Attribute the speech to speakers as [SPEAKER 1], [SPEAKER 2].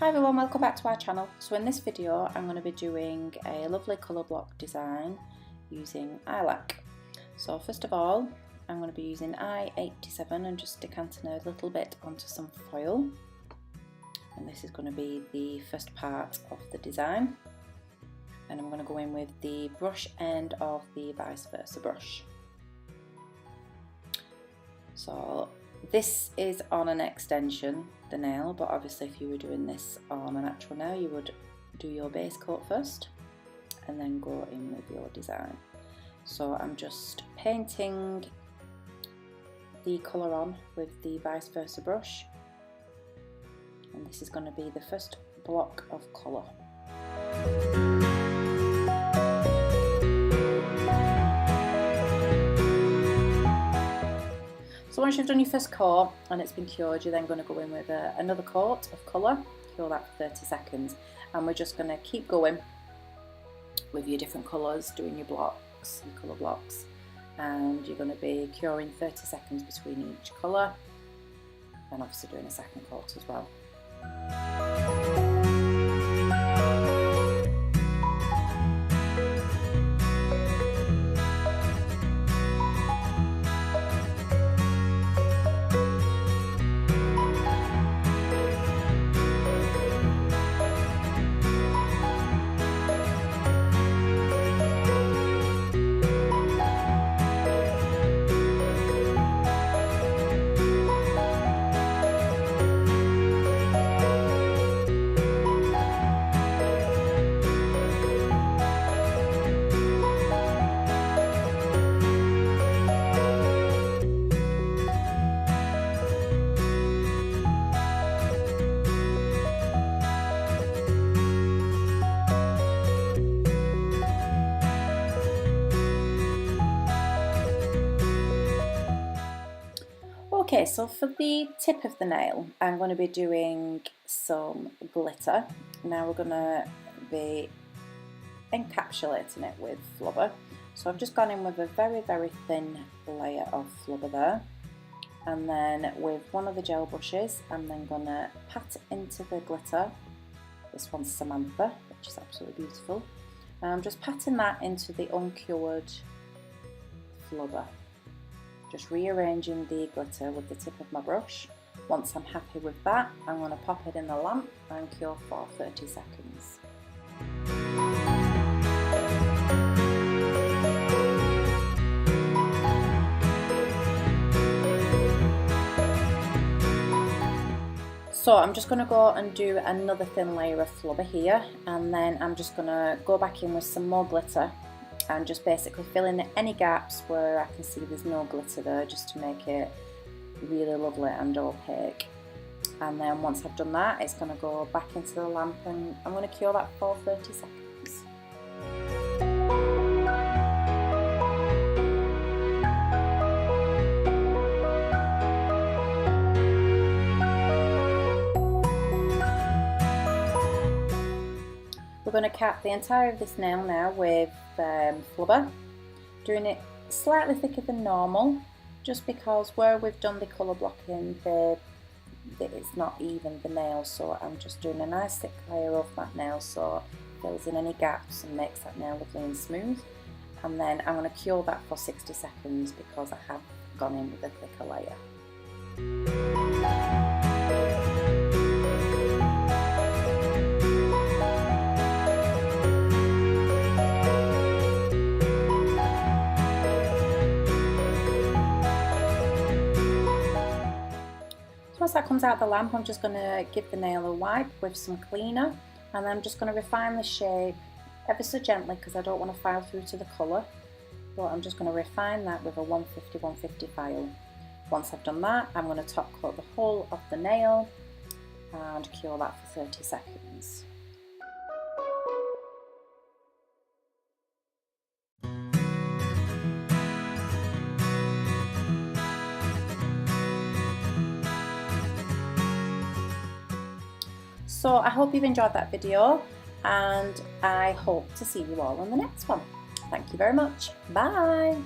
[SPEAKER 1] Hi everyone, welcome back to our channel. So in this video I'm going to be doing a lovely colour block design using iLac. So first of all I'm going to be using I-87 and just decanting a little bit onto some foil, and this is going to be the first part of the design, and I'm going to go in with the brush end of the vice versa brush. So this is on an extension, the nail, but obviously if you were doing this on an actual nail you would do your base coat first and then go in with your design. So I'm just painting the colour on with the vice versa brush, and this is going to be the first block of colour. So once you've done your first coat and it's been cured, you're then going to go in with another coat of colour, cure that for 30 seconds, and we're just going to keep going with your different colours, doing your blocks, your colour blocks, and you're going to be curing 30 seconds between each colour, and obviously doing a second coat as well. Okay, so for the tip of the nail, I'm going to be doing some glitter. Now we're going to be encapsulating it with flubber. So I've just gone in with a very, very thin layer of flubber there. And then with one of the gel brushes, I'm then going to pat it into the glitter. This one's Samantha, which is absolutely beautiful. And I'm just patting that into the uncured flubber. Just rearranging the glitter with the tip of my brush. Once I'm happy with that, I'm going to pop it in the lamp and cure for 30 seconds. So I'm just going to go and do another thin layer of flubber here, and then I'm just going to go back in with some more glitter and just basically fill in any gaps where I can see there's no glitter there, just to make it really lovely and opaque. And then once I've done that, it's going to go back into the lamp and I'm going to cure that for 30 seconds. We're going to cap the entire of this nail now with flubber, doing it slightly thicker than normal, just because where we've done the colour blocking, it's not even the nail, so I'm just doing a nice thick layer of that nail so it fills in any gaps and makes that nail lovely and smooth. And then I'm going to cure that for 60 seconds because I have gone in with a thicker layer. Once that comes out the lamp, I'm just going to give the nail a wipe with some cleaner, and then I'm just going to refine the shape ever so gently because I don't want to file through to the colour, but I'm just going to refine that with a 150 file. Once I've done that, I'm going to top coat the whole of the nail and cure that for 30 seconds. So I hope you've enjoyed that video, and I hope to see you all on the next one. Thank you very much. Bye.